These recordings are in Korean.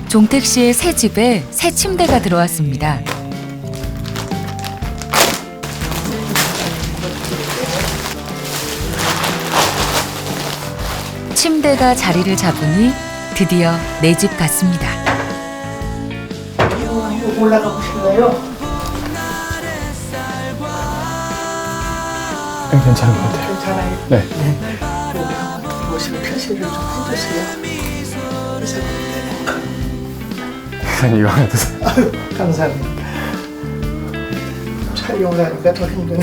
종택 씨의 새 집에 새 침대가 들어왔습니다. 침대가 자리를 잡으니 드디어 내 집 같습니다. 올라가 보실래요? 괜찮은 것 같아요. 괜찮아요? 네. 여기 한번 보시고 표시를 좀 해주세요. 이거 하나 드세요. 아유, 감사합니다. 촬영을 하니까 더 힘드네.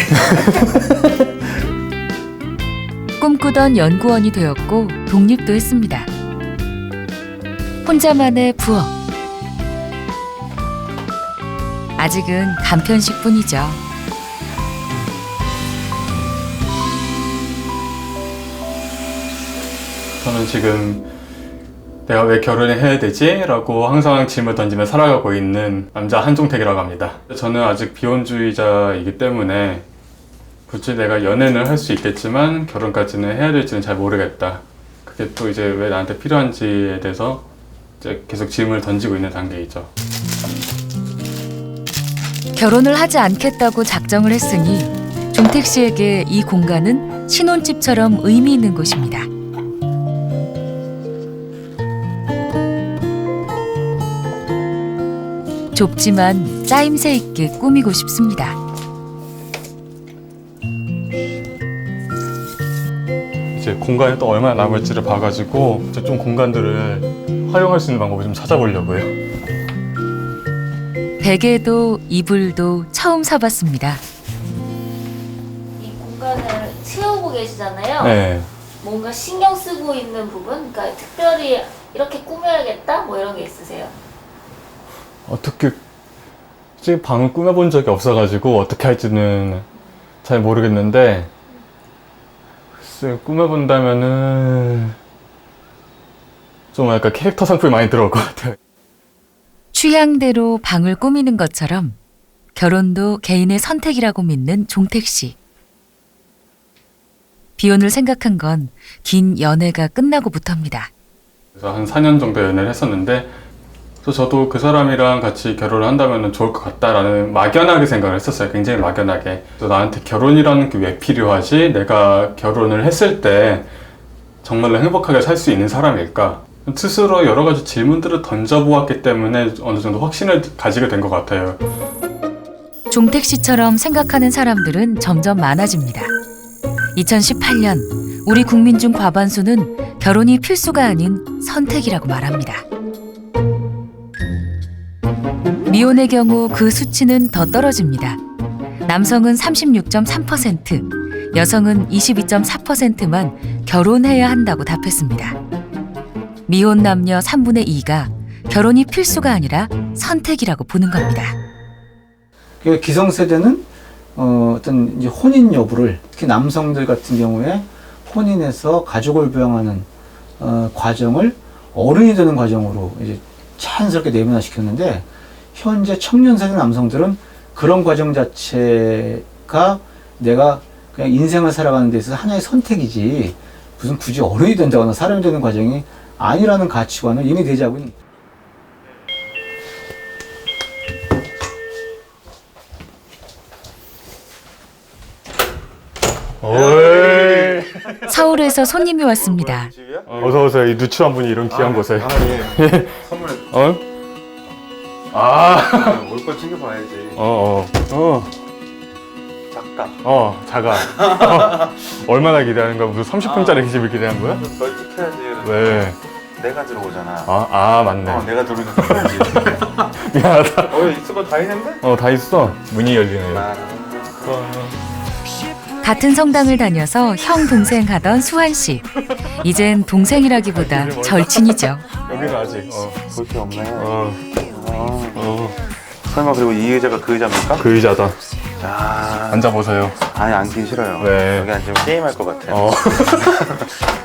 꿈꾸던 연구원이 되었고 독립도 했습니다. 혼자만의 부엌. 아직은 간편식뿐이죠. 저는 지금 내가 왜 결혼을 해야 되지? 라고 항상 질문 던지며 살아가고 있는 남자 한종택이라고 합니다. 저는 아직 비혼주의자이기 때문에 굳이 내가 연애는 할 수 있겠지만 결혼까지는 해야 될지는 잘 모르겠다. 그게 또 이제 왜 나한테 필요한지에 대해서 이제 계속 질문을 던지고 있는 단계이죠. 결혼을 하지 않겠다고 작정을 했으니 종택 씨에게 이 공간은 신혼집처럼 의미 있는 곳입니다. 좁지만 짜임새 있게 꾸미고 싶습니다. 이제 공간이 또 얼마나 남을지를 봐가지고 이제 좀 공간들을 활용할 수 있는 방법을 좀 찾아보려고요. 베개도 이불도 처음 사봤습니다. 이 공간을 채우고 계시잖아요. 네. 뭔가 신경 쓰고 있는 부분? 그러니까 특별히 이렇게 꾸며야겠다? 뭐 이런 게 있으세요? 어떻게 솔직히 방을 꾸며본 적이 없어가지고 어떻게 할지는 잘 모르겠는데 글쎄 꾸며본다면은 좀 약간 캐릭터 상품이 많이 들어올 것 같아요. 취향대로 방을 꾸미는 것처럼 결혼도 개인의 선택이라고 믿는 종택 씨. 비혼을 생각한 건 긴 연애가 끝나고부터입니다. 그래서 한 4년 정도 연애를 했었는데 그래서 저도 그 사람이랑 같이 결혼을 한다면 좋을 것 같다라는 막연하게 생각을 했었어요. 굉장히 막연하게. 그래서 나한테 결혼이라는 게 왜 필요하지? 내가 결혼을 했을 때 정말로 행복하게 살 수 있는 사람일까? 스스로 여러 가지 질문들을 던져보았기 때문에 어느 정도 확신을 가지게 된 것 같아요. 종택 씨처럼 생각하는 사람들은 점점 많아집니다. 2018년 우리 국민 중 과반수는 결혼이 필수가 아닌 선택이라고 말합니다. 미혼의 경우 그 수치는 더 떨어집니다. 남성은 36.3%, 여성은 22.4%만 결혼해야 한다고 답했습니다. 미혼 남녀 3분의 2가 결혼이 필수가 아니라 선택이라고 보는 겁니다. 기성세대는 어떤 이제 혼인 여부를 특히 남성들 같은 경우에 혼인해서 가족을 부양하는 과정을 어른이 되는 과정으로 이제 자연스럽게 내면화시켰는데 현재 청년세대 남성들은 그런 과정 자체가 내가 그냥 인생을 살아가는 데 있어서 하나의 선택이지 무슨 굳이 어른이 된다거나 사람이 되는 과정이 아니라는 가치관을 이미 대지하고 있는 오이. 서울에서 손님이 왔습니다. 어서 오세요. 이 누추한 분이 이런 귀한 곳에. 예. 선물 어? 올 거 챙겨봐야지. 작아. 얼마나 기대하는 거야? 무슨 30분짜리 집을 기대한 거야? 널 지켜야지. 왜? 내가 들어오잖아. 맞네. 내가 들어오니까 해야지. 미안하다. 있을 거 다 있는데? 다 있어. 문이 열리네요. 같은 성당을 다녀서 형 동생 하던 수환 씨. 이젠 동생이라기보다 절친이죠. 여기는 아직. 볼 게 없네. 설마 그리고 이 의자가 그 의자입니까? 그 의자다. 아, 앉아보세요. 아니 앉기 싫어요. 왜? 여기 앉으면 게임할 것 같아.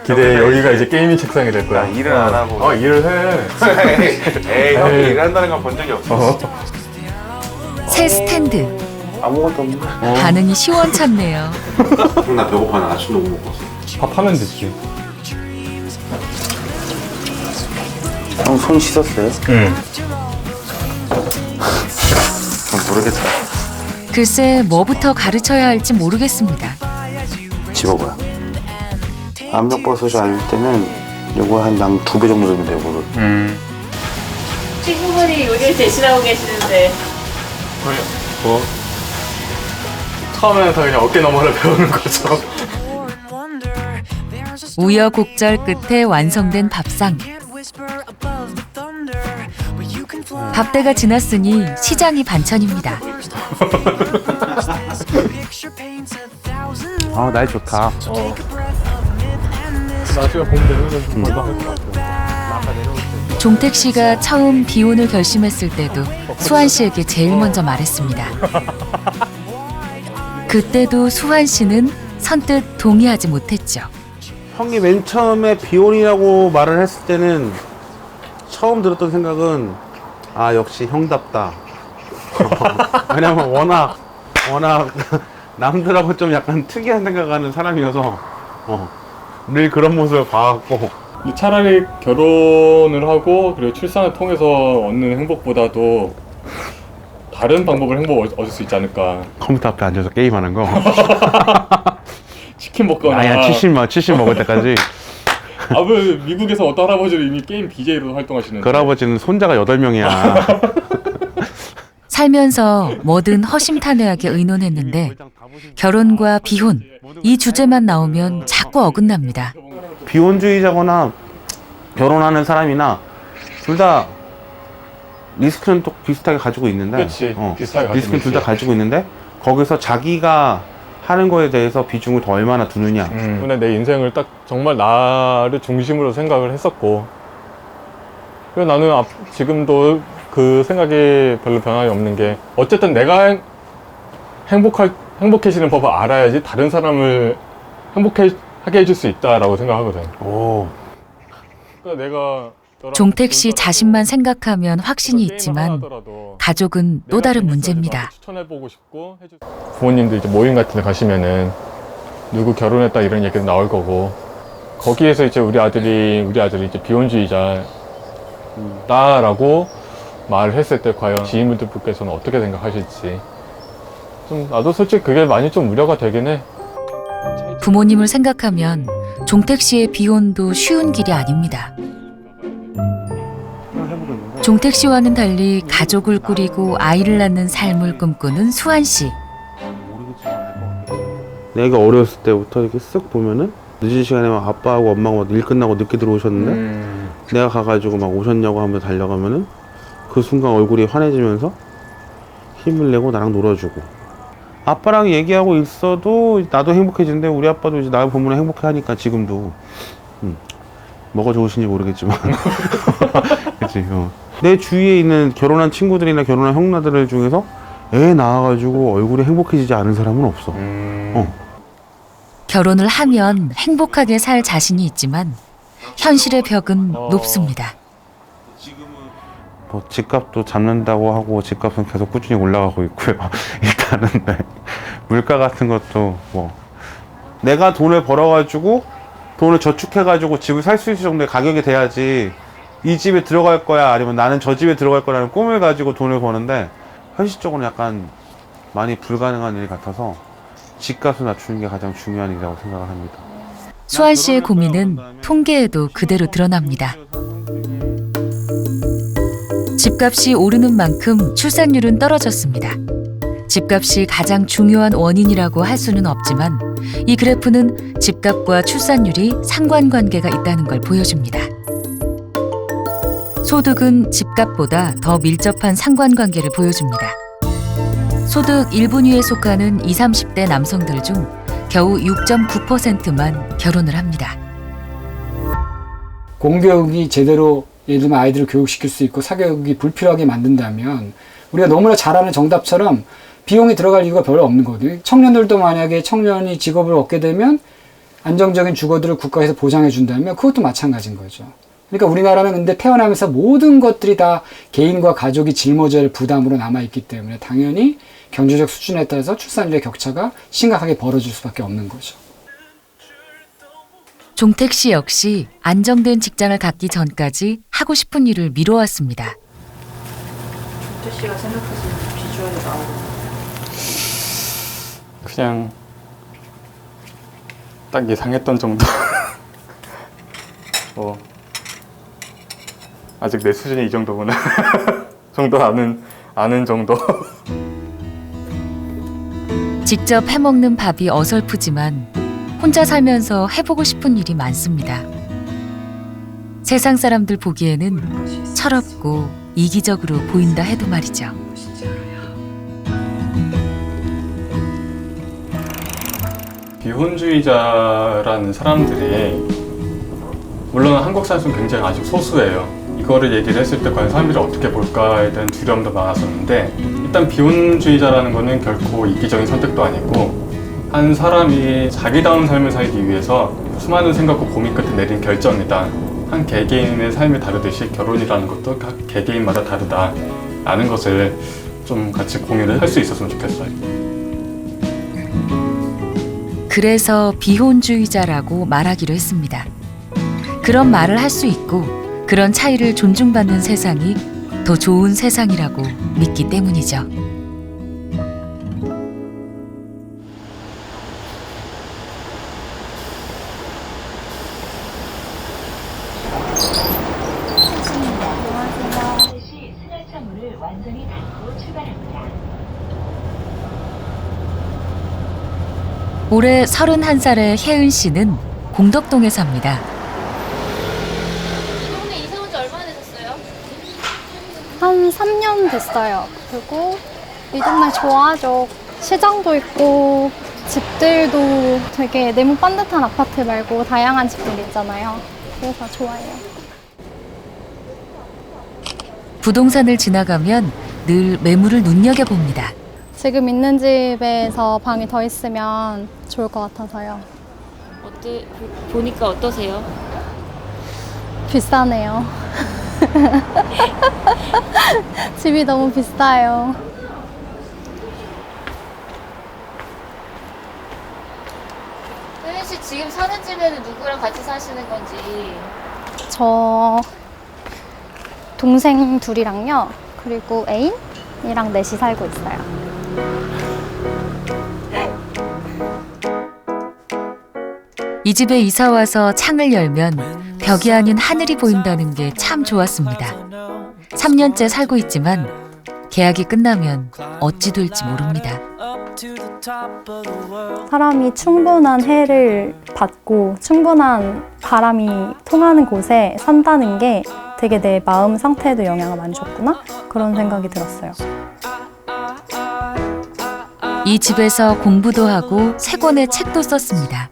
기대해. 여기가 이제 게이밍 책상이 될 거야. 나 일을 안 하고. 일을 해. 에이, 형이 일을 한다는 건 본 적이 없어. 새 스탠드. 아무것도 없네. 반응이 시원찮네요. 나 배고파. 나 아침도 못 먹었어. 밥 하면 되지. 형 손 씻었어요? 응. 모르겠다. 글쎄 뭐부터 가르쳐야 할지 모르겠습니다. 집어봐요. 압력버섯이 아닐 때는 요거 한 양 2배 정도 되면 돼요, 요거를. 친구분이 요리를 대신하고 계시는데 뭐 처음에는 그냥 어깨 너머를 배우는 거죠. 우여곡절 끝에 완성된 밥상. 밥때가 지났으니 시장이 반찬입니다. 아, 날 좋다. 나중에 보면 되는 좀 건강할 것 같아요. 종택 씨가 처음 비혼을 결심했을 때도 수환 씨에게 제일 먼저 말했습니다. 그때도 수환 씨는 선뜻 동의하지 못했죠. 형이 맨 처음에 비혼이라고 말을 했을 때는 처음 들었던 생각은 아, 역시 형답다. 왜냐면 워낙 남들하고 좀 약간 특이한 생각하는 사람이어서 늘 그런 모습을 봐갖고 차라리 결혼을 하고 그리고 출산을 통해서 얻는 행복보다도 다른 방법을 행복을 얻을 수 있지 않을까. 컴퓨터 앞에 앉아서 게임하는 거. 치킨 먹거나. 아야 70 먹을 때까지. 아, 왜 미국에서 어떤 할아버지는 이미 게임 BJ로 활동하시는데. 그 할아버지는 손자가 8명이야. 살면서 뭐든 허심탄회하게 의논했는데 결혼과 비혼 이 주제만 나오면 자꾸 어긋납니다. 비혼주의자거나 결혼하는 사람이나 둘 다 리스크는 또 비슷하게 가지고 있는데, 그렇지. 비슷하게 가지고 리스크는 둘 다 있지. 가지고 있는데 거기서 자기가 하는 거에 대해서 비중을 더 얼마나 두느냐. 근데 내 인생을 딱 정말 나를 중심으로 생각을 했었고, 그래서 나는 지금도 그 생각이 별로 변함이 없는 게, 어쨌든 내가 행복해지는 법을 알아야지 다른 사람을 행복하게 해줄 수 있다라고 생각하거든. 오. 그러니까 내가 종택 씨 자신만 생각하면 확신이 있지만 가족은 또 다른 문제입니다. 추천해보고 싶고 부모님들 이제 모임 같은 데 가시면은 누구 결혼했다 이런 얘기도 나올 거고, 거기에서 이제 우리 아들이 이제 비혼주의자다라고 말을 했을 때 과연 지인분들께서는 어떻게 생각하실지 좀 나도 솔직히 그게 많이 좀 우려가 되긴 해. 부모님을 생각하면 종택 씨의 비혼도 쉬운 길이 아닙니다. 종택 씨와는 달리 가족을 꾸리고 아이를 낳는 삶을 꿈꾸는 수환 씨. 내가 어렸을 때부터 이렇게 쓱 보면은 늦은 시간에 막 아빠하고 엄마가 막 일 끝나고 늦게 들어오셨는데 내가 가가지고 막 오셨냐고 하면서 달려가면은 그 순간 얼굴이 환해지면서 힘을 내고 나랑 놀아주고, 아빠랑 얘기하고 있어도 나도 행복해지는데 우리 아빠도 이제 나 보면 행복해하니까 지금도 뭐가 좋으신지 모르겠지만 그치. 내 주위에 있는 결혼한 친구들이나 결혼한 형나들 중에서 애 낳아가지고 얼굴이 행복해지지 않은 사람은 없어. 결혼을 하면 행복하게 살 자신이 있지만 현실의 벽은 높습니다. 뭐 집값도 잡는다고 하고 집값은 계속 꾸준히 올라가고 있고요. 일단은 네. 물가 같은 것도 뭐 내가 돈을 벌어가지고 돈을 저축해가지고 집을 살 수 있을 정도의 가격이 돼야지 이 집에 들어갈 거야 아니면 나는 저 집에 들어갈 거라는 꿈을 가지고 돈을 버는데 현실적으로 약간 많이 불가능한 일 같아서 집값을 낮추는 게 가장 중요한 일이라고 생각을 합니다. 수환 씨의 고민은 통계에도 그대로 드러납니다. 집값이 오르는 만큼 출산율은 떨어졌습니다. 집값이 가장 중요한 원인이라고 할 수는 없지만 이 그래프는 집값과 출산율이 상관관계가 있다는 걸 보여줍니다. 소득은 집값보다 더 밀접한 상관관계를 보여줍니다. 소득 1분위에 속하는 20, 30대 남성들 중 겨우 6.9%만 결혼을 합니다. 공교육이 제대로 예를 들면 아이들을 교육시킬 수 있고 사교육이 불필요하게 만든다면 우리가 너무나 잘 아는 정답처럼 비용이 들어갈 이유가 별로 없는 거거든요. 청년들도 만약에 청년이 직업을 얻게 되면 안정적인 주거들을 국가에서 보장해 준다면 그것도 마찬가지인 거죠. 그러니까 우리나라는 근데 태어나면서 모든 것들이 다 개인과 가족이 짊어져야 할 부담으로 남아있기 때문에 당연히 경제적 수준에 따라서 출산율의 격차가 심각하게 벌어질 수밖에 없는 거죠. 종택 씨 역시 안정된 직장을 갖기 전까지 하고 싶은 일을 미뤄왔습니다. 준태 씨가 생각하시는 비주얼이 나오고 그냥 딱 예상했던 정도. 아직 내 수준이 이 정도구나. 정도 아는 정도. 직접 해먹는 밥이 어설프지만 혼자 살면서 해보고 싶은 일이 많습니다. 세상 사람들 보기에는 철없고 이기적으로 보인다 해도 말이죠. 비혼주의자라는 사람들이 물론 한국 사람은 굉장히 아주 소수예요. 이거를 얘기를 했을 때 과연 사람들이 어떻게 볼까에 대한 두려움도 많았었는데, 일단 비혼주의자라는 거는 결코 이기적인 선택도 아니고 한 사람이 자기다운 삶을 살기 위해서 수많은 생각과 고민 끝에 내린 결정이다. 한 개개인의 삶이 다르듯이 결혼이라는 것도 각 개개인마다 다르다라는 것을 좀 같이 공유를 할 수 있었으면 좋겠어요. 그래서 비혼주의자라고 말하기로 했습니다. 그런 말을 할 수 있고 그런 차이를 존중받는 세상이 더 좋은 세상이라고 믿기 때문이죠. 올해 31살의 혜은 씨는 공덕동에 삽니다. 이 동네 이사 온 지 얼마나 되셨어요? 한 3년 됐어요. 그리고 이 동네 좋아하죠. 시장도 있고 집들도 되게 네모 반듯한 아파트 말고 다양한 집들 있잖아요. 그래서 좋아해요. 부동산을 지나가면 늘 매물을 눈여겨봅니다. 지금 있는 집에서 방이 더 있으면 좋을 것 같아서요. 보니까 어떠세요? 비싸네요. 집이 너무 비싸요. 혜은 씨 지금 사는 집에는 누구랑 같이 사시는 건지. 저 동생 둘이랑요. 그리고 애인이랑 넷이 살고 있어요. 이 집에 이사 와서 창을 열면 벽이 아닌 하늘이 보인다는 게 참 좋았습니다. 3년째 살고 있지만 계약이 끝나면 어찌 될지 모릅니다. 사람이 충분한 해를 받고 충분한 바람이 통하는 곳에 산다는 게 되게 내 마음 상태에도 영향을 많이 줬구나? 그런 생각이 들었어요. 이 집에서 공부도 하고 3권의 책도 썼습니다.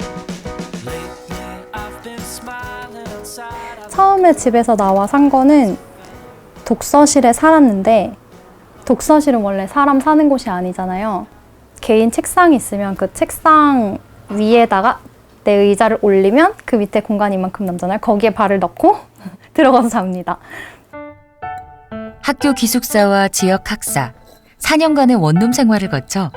처음에 집에서 나와 산 거는 독서실에 살았는데 독서실은 원래 사람 사는 곳이 아니잖아요. 개인 책상이 있으면 그 책상 위에다가 내 의자를 올리면 그 밑에 공간이 이만큼 남잖아요. 거기에 발을 넣고 들어가서 잡니다. 학교 기숙사와 지역 학사, 4년간의 원룸 생활을 거쳐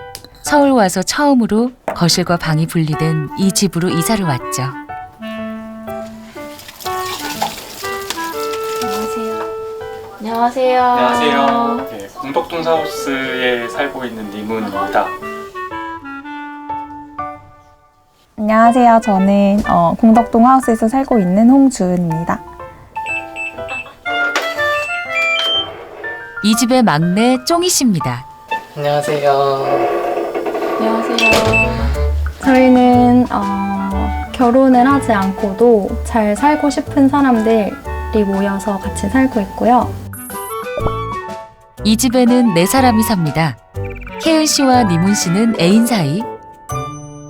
서울 와서 처음으로 거실과 방이 분리된 이 집으로 이사를 왔죠. 안녕하세요. 안녕하세요. 네, 공덕동 하우스에 살고 있는 니문입니다. 안녕하세요. 저는 공덕동 하우스에서 살고 있는 홍주은입니다. 이 집의 막내 쫑이 씨입니다. 안녕하세요. 안녕하세요. 저희는 결혼을 하지 않고도 잘 살고 싶은 사람들이 모여서 같이 살고 있고요. 이 집에는 4사람이 삽니다. 혜은 씨와 니문 씨는 애인 사이,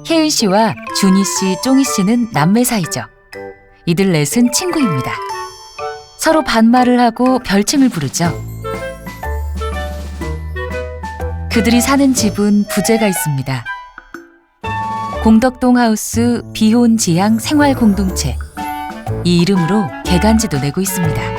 혜은 씨와 준희 씨, 쫑이 씨는 남매 사이죠. 이들 넷은 친구입니다. 서로 반말을 하고 별칭을 부르죠. 그들이 사는 집은 부재가 있습니다. 공덕동 하우스 비혼지향 생활공동체. 이 이름으로 개간지도 내고 있습니다.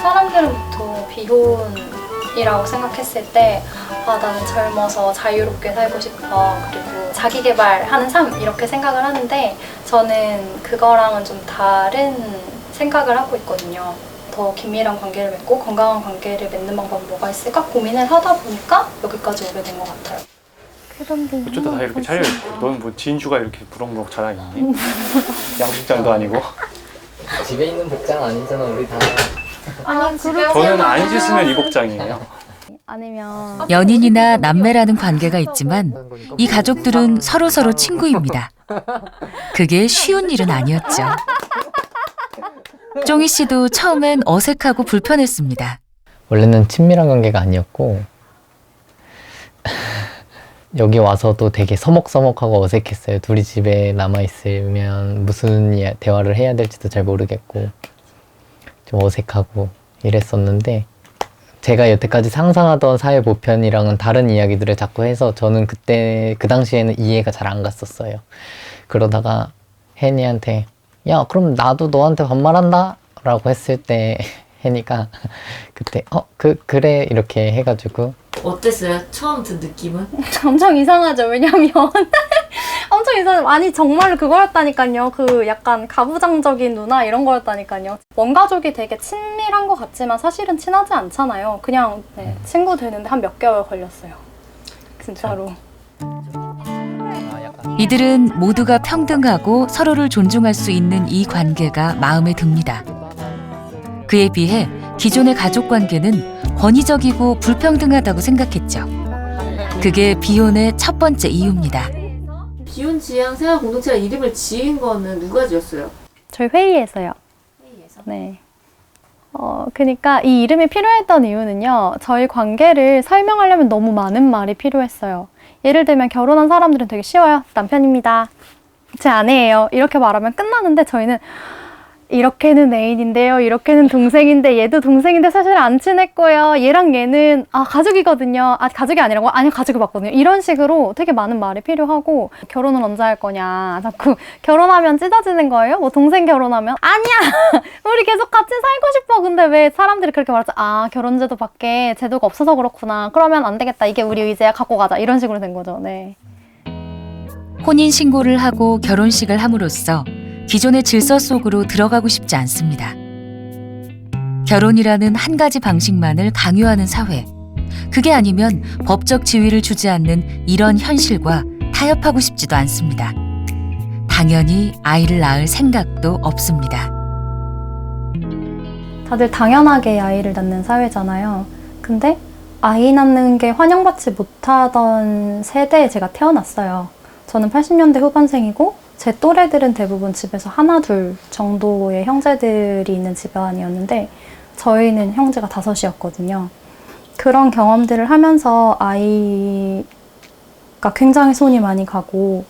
사람들은 보통 비혼이 이라고 생각했을 때 나는 젊어서 자유롭게 살고 싶어. 그리고 자기 개발하는 삶 이렇게 생각을 하는데 저는 그거랑은 좀 다른 생각을 하고 있거든요. 더 긴밀한 관계를 맺고 건강한 관계를 맺는 방법이 뭐가 있을까 고민을 하다 보니까 여기까지 오게 된 것 같아요. 그런데 어쩌다 다 이렇게 차려있고 너는 뭐 진주가 이렇게 부렁부렁 자라있니? 양식장도 아니고. 집에 있는 복장 아니잖아 우리 다. 아니 저는 안 씻으면 이 복장이에요. 아니면 연인이나 남매라는 관계가 있지만 이 가족들은 서로서로 친구입니다. 그게 쉬운 일은 아니었죠. 쫑이 씨도 처음엔 어색하고 불편했습니다. 원래는 친밀한 관계가 아니었고 여기 와서도 되게 서먹서먹하고 어색했어요. 둘이 집에 남아있으면 무슨 대화를 해야 될지도 잘 모르겠고 좀 어색하고 이랬었는데 제가 여태까지 상상하던 사회 보편이랑은 다른 이야기들을 자꾸 해서 저는 그때 그 당시에는 이해가 잘 안 갔었어요. 그러다가 혜니한테 야 그럼 나도 너한테 반말한다 라고 했을 때 혜니가 그때 그래 이렇게 해가지고. 어땠어요? 처음 든 느낌은? 엄청 이상하죠. 왜냐면 엄청 이상하죠. 아니 정말 그거였다니까요. 그 약간 가부장적인 누나 이런 거였다니까요. 원가족이 되게 친밀한 것 같지만 사실은 친하지 않잖아요. 그냥 친구 되는데 한 몇 개월 걸렸어요. 진짜로. 이들은 모두가 평등하고 서로를 존중할 수 있는 이 관계가 마음에 듭니다. 그에 비해 기존의 가족 관계는 권위적이고 불평등하다고 생각했죠. 그게 비혼의 첫 번째 이유입니다. 비혼 지향 생활 공동체가 이름을 지은 거는 누가 지었어요? 저희 회의에서요. 회의에서? 네. 그러니까 이 이름이 필요했던 이유는요. 저희 관계를 설명하려면 너무 많은 말이 필요했어요. 예를 들면 결혼한 사람들은 되게 쉬워요. 남편입니다. 제 아내예요. 이렇게 말하면 끝나는데 저희는 이렇게는 애인인데요. 이렇게는 동생인데 얘도 동생인데 사실 안 친했고요. 얘랑 얘는 가족이거든요. 가족이 아니라고? 아니요, 가족이 맞거든요. 이런 식으로 되게 많은 말이 필요하고 결혼은 언제 할 거냐. 자꾸 결혼하면 찢어지는 거예요? 뭐 동생 결혼하면? 아니야! 우리 계속 같이 살고 싶어. 근데 왜 사람들이 그렇게 말하죠? 결혼제도 밖에 제도가 없어서 그렇구나. 그러면 안 되겠다. 이게 우리 의제야. 갖고 가자. 이런 식으로 된 거죠. 네. 혼인신고를 하고 결혼식을 함으로써 기존의 질서 속으로 들어가고 싶지 않습니다. 결혼이라는 한 가지 방식만을 강요하는 사회. 그게 아니면 법적 지위를 주지 않는 이런 현실과 타협하고 싶지도 않습니다. 당연히 아이를 낳을 생각도 없습니다. 다들 당연하게 아이를 낳는 사회잖아요. 근데 아이 낳는 게 환영받지 못하던 세대에 제가 태어났어요. 저는 80년대 후반생이고 제 또래들은 대부분 집에서 하나, 둘 정도의 형제들이 있는 집안이었는데 저희는 형제가 5이었거든요. 그런 경험들을 하면서 아이가 굉장히 손이 많이 가고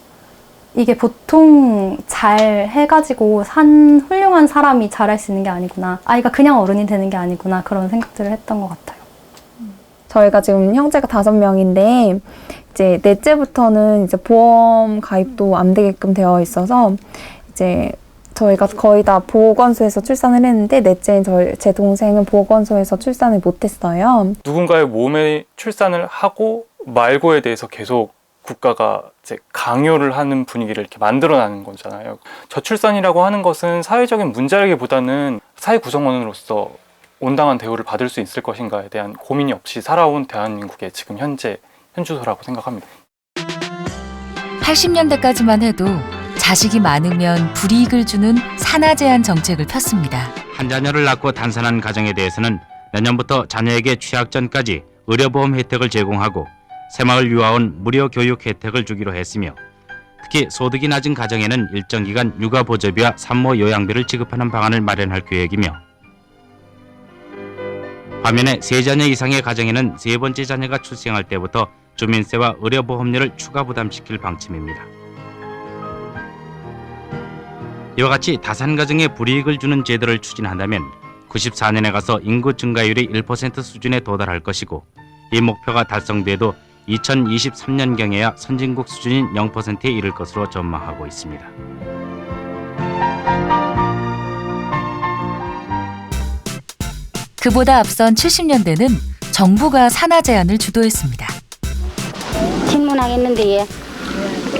이게 보통 잘 해가지고 산 훌륭한 사람이 잘할 수 있는 게 아니구나. 아이가 그냥 어른이 되는 게 아니구나. 그런 생각들을 했던 것 같아요. 저희가 지금 형제가 5명인데 이제 넷째부터는 이제 보험 가입도 안 되게끔 되어 있어서 이제 저희가 거의 다 보건소에서 출산을 했는데 넷째인 제 동생은 보건소에서 출산을 못했어요. 누군가의 몸에 출산을 하고 말고에 대해서 계속 국가가 이제 강요를 하는 분위기를 이렇게 만들어내는 거잖아요. 저출산이라고 하는 것은 사회적인 문제라기보다는 사회 구성원으로서 온당한 대우를 받을 수 있을 것인가에 대한 고민이 없이 살아온 대한민국의 지금 현재 현주소라고 생각합니다. 80년대까지만 해도 자식이 많으면 불이익을 주는 산하 제한 정책을 폈습니다. 한 자녀를 낳고 단산한 가정에 대해서는 내년부터 자녀에게 취약전까지 의료보험 혜택을 제공하고 새마을 유아원 무료 교육 혜택을 주기로 했으며 특히 소득이 낮은 가정에는 일정 기간 육아보조비와 산모 요양비를 지급하는 방안을 마련할 계획이며 반면에 3자녀 이상의 가정에는 3번째 자녀가 출생할 때부터 주민세와 의료보험료를 추가 부담시킬 방침입니다. 이와 같이 다산가정에 불이익을 주는 제도를 추진한다면 94년에 가서 인구 증가율이 1% 수준에 도달할 것이고 이 목표가 달성돼도 2023년경에야 선진국 수준인 0%에 이를 것으로 전망하고 있습니다. 그보다 앞선 70년대는 정부가 산하 제한을 주도했습니다. 신문하겠는데 예.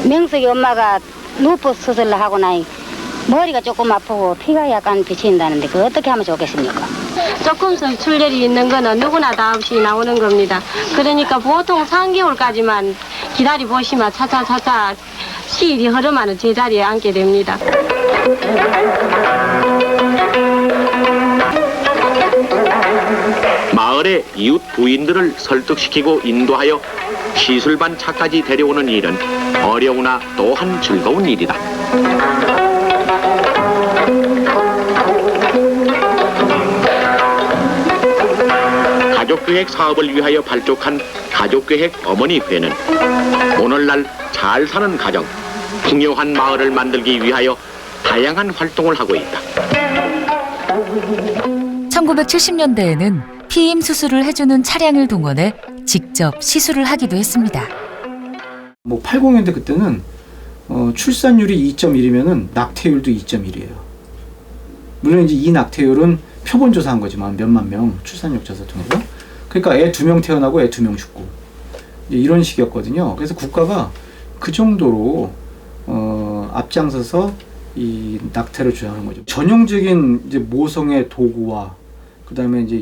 명석이 엄마가 누프 수술을 하고 나니 머리가 조금 아프고 피가 약간 비친다는데 그거 어떻게 하면 좋겠습니까? 조금씩 출혈이 있는 거는 누구나 다 없이 나오는 겁니다. 그러니까 보통 3개월까지만 기다려 보시면 차차차차 시일이 흐르면 제자리에 앉게 됩니다. 마을의 이웃 부인들을 설득시키고 인도하여 시술반차까지 데려오는 일은 어려우나 또한 즐거운 일이다. 가족계획 사업을 위하여 발족한 가족계획 어머니회는 오늘날 잘 사는 가정, 풍요한 마을을 만들기 위하여 다양한 활동을 하고 있다. 1970년대에는 피임 수술을 해주는 차량을 동원해 직접 시술을 하기도 했습니다. 뭐 80년대 그때는 출산율이 2.1이면은 낙태율도 2.1이에요. 물론 이제 이 낙태율은 표본 조사한 거지만 몇만 명 출산율 조사 통해서. 그러니까 애 2명 태어나고 애 2명 죽고 이런 식이었거든요. 그래서 국가가 그 정도로 앞장서서 이 낙태를 주장하는 거죠. 전형적인 이제 모성의 도구와 그다음에 이제